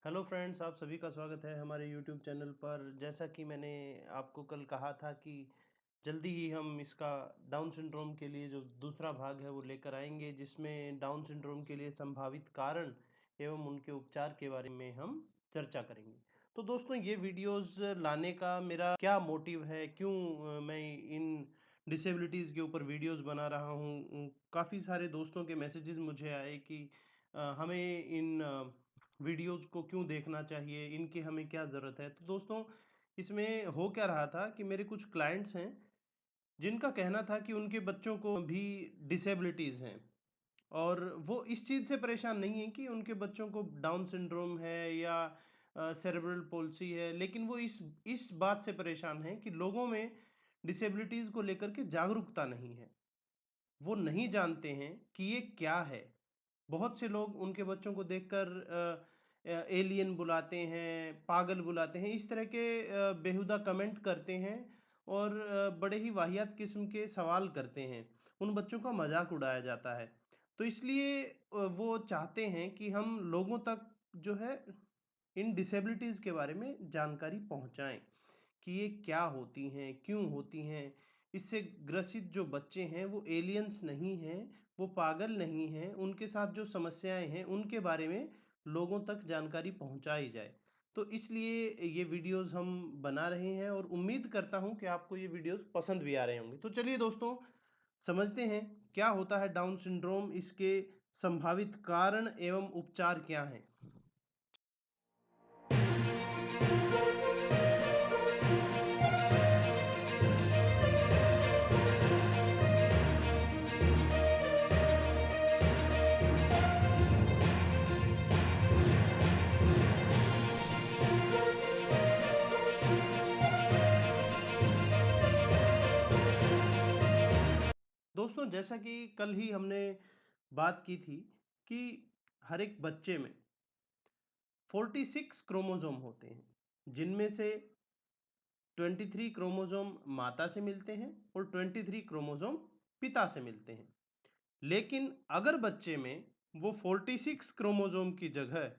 Hello friends, आप सभी का स्वागत है हमारे यूट्यूब चैनल पर। जैसा कि मैंने आपको कल कहा था कि जल्दी ही हम इसका डाउन सिंड्रोम के लिए जो दूसरा भाग है वो लेकर आएंगे, जिसमें डाउन सिंड्रोम के लिए संभावित कारण एवं उनके उपचार के बारे में हम चर्चा करेंगे। तो दोस्तों, ये वीडियोस लाने का मेरा क्या मोटिव है, क्यों मैं इन डिसेबिलिटीज़ के ऊपर वीडियोस बना रहा हूँ। काफ़ी सारे दोस्तों के मैसेजेस मुझे आए कि हमें इन वीडियोज़ को क्यों देखना चाहिए, इनकी हमें क्या ज़रूरत है। तो दोस्तों, इसमें हो क्या रहा था कि मेरे कुछ क्लाइंट्स हैं, जिनका कहना था कि उनके बच्चों को भी डिसेबिलिटीज़ हैं और वो इस चीज़ से परेशान नहीं हैं कि उनके बच्चों को डाउन सिंड्रोम है या सेरेब्रल पॉल्सी है, लेकिन वो इस बात से परेशान हैं कि लोगों में डिसेबिलिटीज़ को लेकर के जागरूकता नहीं है। वो नहीं जानते हैं कि ये क्या है। बहुत से लोग उनके बच्चों को देखकर एलियन बुलाते हैं, पागल बुलाते हैं, इस तरह के बेहुदा कमेंट करते हैं और बड़े ही वाहियात किस्म के सवाल करते हैं। उन बच्चों का मजाक उड़ाया जाता है। तो इसलिए वो चाहते हैं कि हम लोगों तक जो है इन डिसेबिलिटीज़ के बारे में जानकारी पहुंचाएं कि ये क्या होती हैं, क्यों होती हैं। इससे ग्रसित जो बच्चे हैं वो एलियंस नहीं हैं, वो पागल नहीं हैं, उनके साथ जो समस्याएं हैं उनके बारे में लोगों तक जानकारी पहुंचाई जाए। तो इसलिए ये वीडियोस हम बना रहे हैं और उम्मीद करता हूं कि आपको ये वीडियोस पसंद भी आ रहे होंगे। तो चलिए दोस्तों, समझते हैं क्या होता है डाउन सिंड्रोम, इसके संभावित कारण एवं उपचार क्या हैं। दोस्तों, जैसा कि कल ही हमने बात की थी कि हर एक बच्चे में 46 क्रोमोसोम होते हैं, जिनमें से 23 क्रोमोसोम माता से मिलते हैं और 23 क्रोमोसोम पिता से मिलते हैं। लेकिन अगर बच्चे में वो 46 क्रोमोसोम की जगह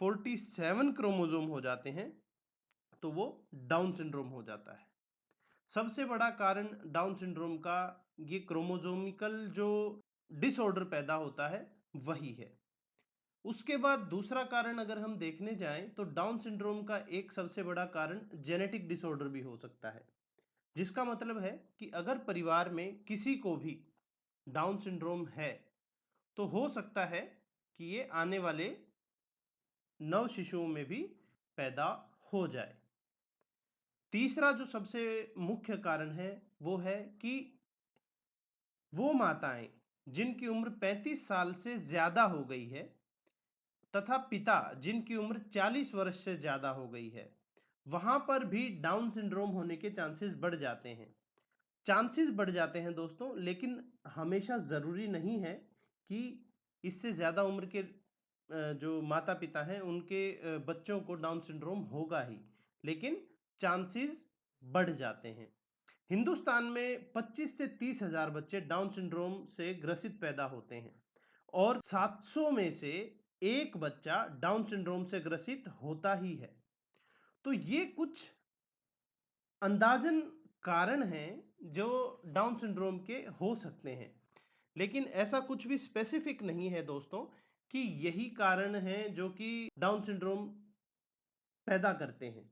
47 क्रोमोसोम हो जाते हैं तो वो डाउन सिंड्रोम हो जाता है। सबसे बड़ा कारण डाउन सिंड्रोम का ये क्रोमोसोमिकल जो डिसऑर्डर पैदा होता है वही है। उसके बाद दूसरा कारण अगर हम देखने जाएं तो डाउन सिंड्रोम का एक सबसे बड़ा कारण जेनेटिक डिसऑर्डर भी हो सकता है, जिसका मतलब है कि अगर परिवार में किसी को भी डाउन सिंड्रोम है तो हो सकता है कि ये आने वाले नव शिशुओं में भी पैदा हो जाए। तीसरा जो सबसे मुख्य कारण है वो है कि वो माताएं जिनकी उम्र 35 साल से ज्यादा हो गई है तथा पिता जिनकी उम्र 40 वर्ष से ज्यादा हो गई है, वहां पर भी डाउन सिंड्रोम होने के चांसेस बढ़ जाते हैं। चांसेस बढ़ जाते हैं दोस्तों, लेकिन हमेशा जरूरी नहीं है कि इससे ज्यादा उम्र के जो माता पिता हैं उनके बच्चों को डाउन सिंड्रोम होगा ही, लेकिन चांसेस बढ़ जाते हैं। हिंदुस्तान में 25 से 30 हजार बच्चे डाउन सिंड्रोम से ग्रसित पैदा होते हैं और 700 में से एक बच्चा डाउन सिंड्रोम से ग्रसित होता ही है। तो ये कुछ अंदाजन कारण हैं जो डाउन सिंड्रोम के हो सकते हैं, लेकिन ऐसा कुछ भी स्पेसिफिक नहीं है दोस्तों कि यही कारण है जो कि डाउन सिंड्रोम पैदा करते हैं।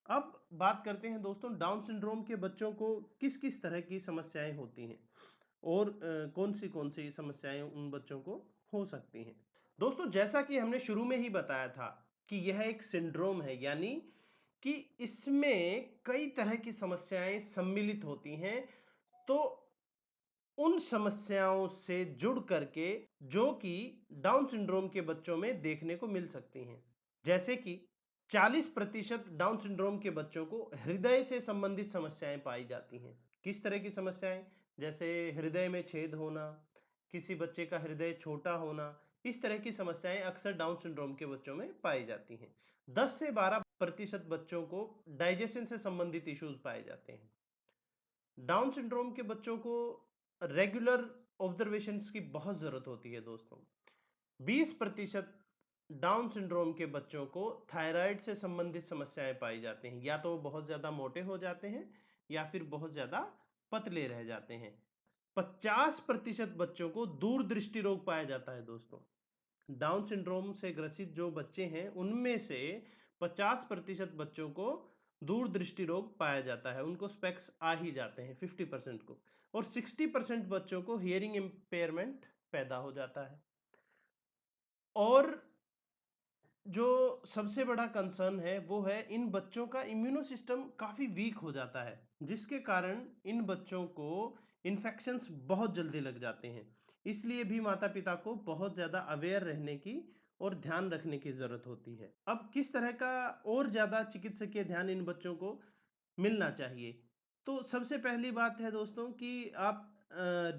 अब बात करते हैं दोस्तों, डाउन सिंड्रोम के बच्चों को किस किस तरह की समस्याएं होती हैं और कौन सी समस्याएं उन बच्चों को हो सकती हैं। दोस्तों, जैसा कि हमने शुरू में ही बताया था कि यह एक सिंड्रोम है, यानी कि इसमें कई तरह की समस्याएं सम्मिलित होती हैं। तो उन समस्याओं से जुड़ करके जो कि डाउन सिंड्रोम के बच्चों में देखने को मिल सकती हैं, जैसे कि 40% डाउन सिंड्रोम के बच्चों को हृदय से संबंधित समस्याएं पाई जाती हैं। किस तरह की समस्याएं? जैसे हृदय में छेद होना, किसी बच्चे का हृदय छोटा होना, इस तरह की समस्याएं अक्सर डाउन सिंड्रोम के बच्चों में पाई जाती हैं। 10 से 12% बच्चों को डाइजेशन से संबंधित इश्यूज पाए जाते हैं। डाउन सिंड्रोम के बच्चों को रेगुलर ऑब्जर्वेशंस की बहुत जरूरत होती है दोस्तों। 20% डाउन सिंड्रोम के बच्चों को थायराइड से संबंधित समस्याएं पाई जाती हैं, या तो वो बहुत ज़्यादा मोटे हो जाते हैं या फिर बहुत ज़्यादा पतले रह जाते हैं। 50% बच्चों को दूरदृष्टि रोग पाया जाता है दोस्तों। डाउन सिंड्रोम से ग्रसित जो बच्चे हैं उनमें से 50% बच्चों को दूरदृष्टि रोग पाया जाता है, उनको स्पेक्स आ ही जाते हैं 50% को, और 60% बच्चों को हियरिंग इम्पेयरमेंट पैदा हो जाता है। और जो सबसे बड़ा कंसर्न है वो है इन बच्चों का इम्यूनो सिस्टम काफ़ी वीक हो जाता है, जिसके कारण इन बच्चों को इन्फेक्शंस बहुत जल्दी लग जाते हैं। इसलिए भी माता पिता को बहुत ज़्यादा अवेयर रहने की और ध्यान रखने की ज़रूरत होती है। अब किस तरह का और ज़्यादा चिकित्सकीय ध्यान इन बच्चों को मिलना चाहिए? तो सबसे पहली बात है दोस्तों कि आप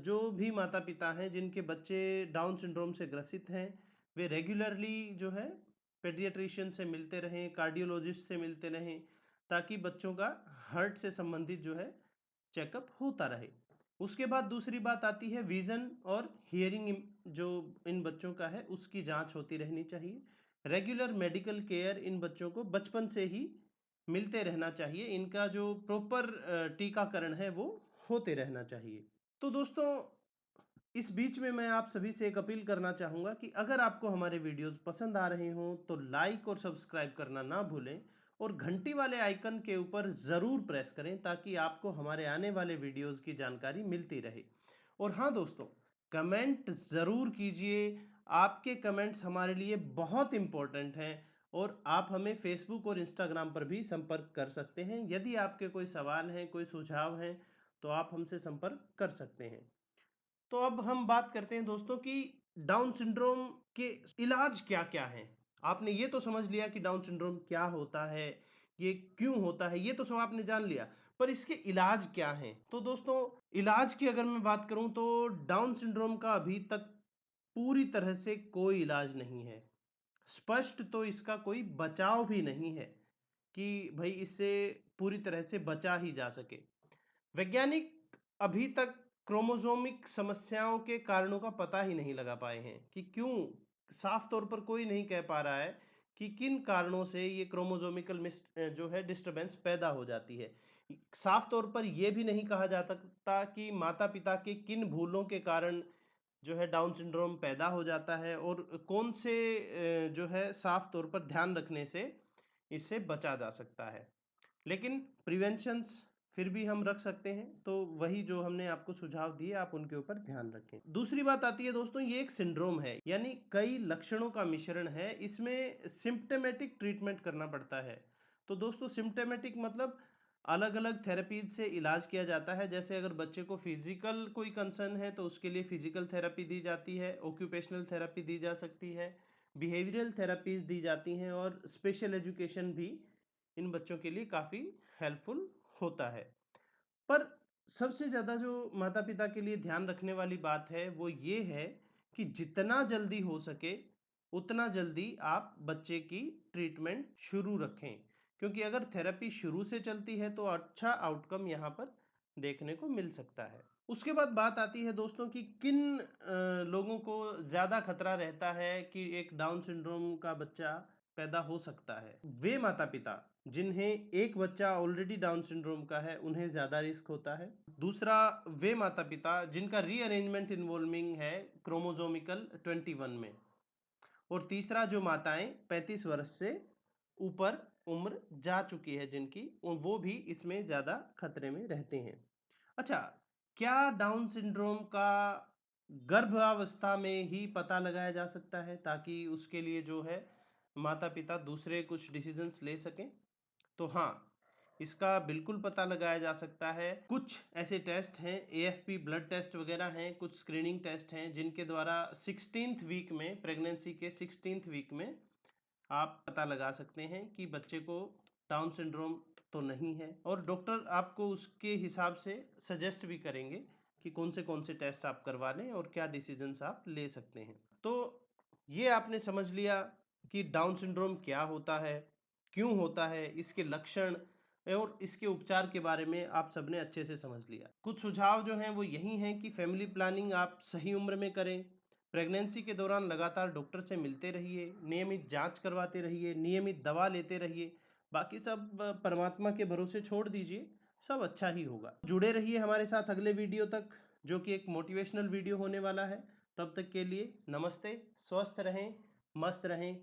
जो भी माता पिता हैं जिनके बच्चे डाउन सिंड्रोम से ग्रसित हैं, वे रेगुलरली जो है पेडियाट्रिशियन से मिलते रहें, कार्डियोलॉजिस्ट से मिलते रहें, ताकि बच्चों का हार्ट से संबंधित जो है चेकअप होता रहे। उसके बाद दूसरी बात आती है विज़न और हियरिंग जो इन बच्चों का है उसकी जांच होती रहनी चाहिए। रेगुलर मेडिकल केयर इन बच्चों को बचपन से ही मिलते रहना चाहिए। इनका जो प्रॉपर टीकाकरण है वो होते रहना चाहिए। तो दोस्तों, इस बीच में मैं आप सभी से एक अपील करना चाहूँगा कि अगर आपको हमारे वीडियोस पसंद आ रहे हों तो लाइक और सब्सक्राइब करना ना भूलें, और घंटी वाले आइकन के ऊपर ज़रूर प्रेस करें ताकि आपको हमारे आने वाले वीडियोस की जानकारी मिलती रहे। और हाँ दोस्तों, कमेंट ज़रूर कीजिए। आपके कमेंट्स हमारे लिए बहुत इम्पोर्टेंट हैं, और आप हमें फेसबुक और इंस्टाग्राम पर भी संपर्क कर सकते हैं। यदि आपके कोई सवाल हैं, कोई सुझाव हैं, तो आप हमसे संपर्क कर सकते हैं। तो अब हम बात करते हैं दोस्तों कि डाउन सिंड्रोम के इलाज क्या क्या हैं। आपने ये तो समझ लिया कि डाउन सिंड्रोम क्या होता है, ये क्यों होता है, ये तो सब आपने जान लिया, पर इसके इलाज क्या हैं? तो दोस्तों, इलाज की अगर मैं बात करूं तो डाउन सिंड्रोम का अभी तक पूरी तरह से कोई इलाज नहीं है। स्पष्ट तो इसका कोई बचाव भी नहीं है कि भाई इससे पूरी तरह से बचा ही जा सके। वैज्ञानिक अभी तक क्रोमोसोमिक समस्याओं के कारणों का पता ही नहीं लगा पाए हैं कि क्यों। साफ तौर पर कोई नहीं कह पा रहा है कि किन कारणों से ये क्रोमोसोमिकल जो है डिस्टरबेंस पैदा हो जाती है। साफ तौर पर यह भी नहीं कहा जा सकता कि माता पिता के किन भूलों के कारण जो है डाउन सिंड्रोम पैदा हो जाता है, और कौन से जो है साफ तौर पर ध्यान रखने से इससे बचा जा सकता है। लेकिन प्रिवेंशंस फिर भी हम रख सकते हैं, तो वही जो हमने आपको सुझाव दिए आप उनके ऊपर ध्यान रखें। दूसरी बात आती है दोस्तों, ये एक सिंड्रोम है, यानी कई लक्षणों का मिश्रण है। इसमें सिम्प्टोमेटिक ट्रीटमेंट करना पड़ता है। तो दोस्तों, सिम्प्टोमेटिक मतलब अलग अलग थेरेपीज से इलाज किया जाता है। जैसे अगर बच्चे को फिजिकल कोई कंसर्न है तो उसके लिए फिजिकल थेरेपी दी जाती है, ऑक्यूपेशनल थेरेपी दी जा सकती है, बिहेवियरल थेरेपीज दी जाती हैं, और स्पेशल एजुकेशन भी इन बच्चों के लिए काफ़ी हेल्पफुल होता है। पर सबसे ज़्यादा जो माता पिता के लिए ध्यान रखने वाली बात है वो ये है कि जितना जल्दी हो सके उतना जल्दी आप बच्चे की ट्रीटमेंट शुरू रखें, क्योंकि अगर थेरेपी शुरू से चलती है तो अच्छा आउटकम यहाँ पर देखने को मिल सकता है। उसके बाद बात आती है दोस्तों कि किन लोगों को ज़्यादा खतरा रहता है कि एक डाउन सिंड्रोम का बच्चा पैदा हो सकता है। वे माता पिता जिन्हें एक बच्चा ऑलरेडी डाउन सिंड्रोम का है उन्हें ज़्यादा रिस्क होता है। दूसरा, वे माता पिता जिनका रीअरेंजमेंट इन्वॉल्विंग है क्रोमोसोमिकल 21 में। और तीसरा, जो माताएं 35 वर्ष से ऊपर उम्र जा चुकी है जिनकी, वो भी इसमें ज़्यादा खतरे में रहते हैं। अच्छा, क्या डाउन सिंड्रोम का गर्भावस्था में ही पता लगाया जा सकता है ताकि उसके लिए जो है माता पिता दूसरे कुछ डिसीजंस ले सकें? तो हाँ, इसका बिल्कुल पता लगाया जा सकता है। कुछ ऐसे टेस्ट हैं, एएफपी ब्लड टेस्ट वगैरह हैं, कुछ स्क्रीनिंग टेस्ट हैं जिनके द्वारा 16th वीक में, प्रेगनेंसी के 16th वीक में आप पता लगा सकते हैं कि बच्चे को डाउन सिंड्रोम तो नहीं है, और डॉक्टर आपको उसके हिसाब से सजेस्ट भी करेंगे कि कौन से टेस्ट आप करवा लें और क्या डिसीजंस आप ले सकते हैं। तो ये आपने समझ लिया कि डाउन सिंड्रोम क्या होता है, क्यों होता है, इसके लक्षण और इसके उपचार के बारे में आप सबने अच्छे से समझ लिया। कुछ सुझाव जो हैं वो यही हैं कि फैमिली प्लानिंग आप सही उम्र में करें, प्रेगनेंसी के दौरान लगातार डॉक्टर से मिलते रहिए, नियमित जांच करवाते रहिए, नियमित दवा लेते रहिए। बाकी सब परमात्मा के भरोसे छोड़ दीजिए, सब अच्छा ही होगा। जुड़े रहिए हमारे साथ अगले वीडियो तक, जो कि एक मोटिवेशनल वीडियो होने वाला है। तब तक के लिए नमस्ते, स्वस्थ रहें, मस्त रहें।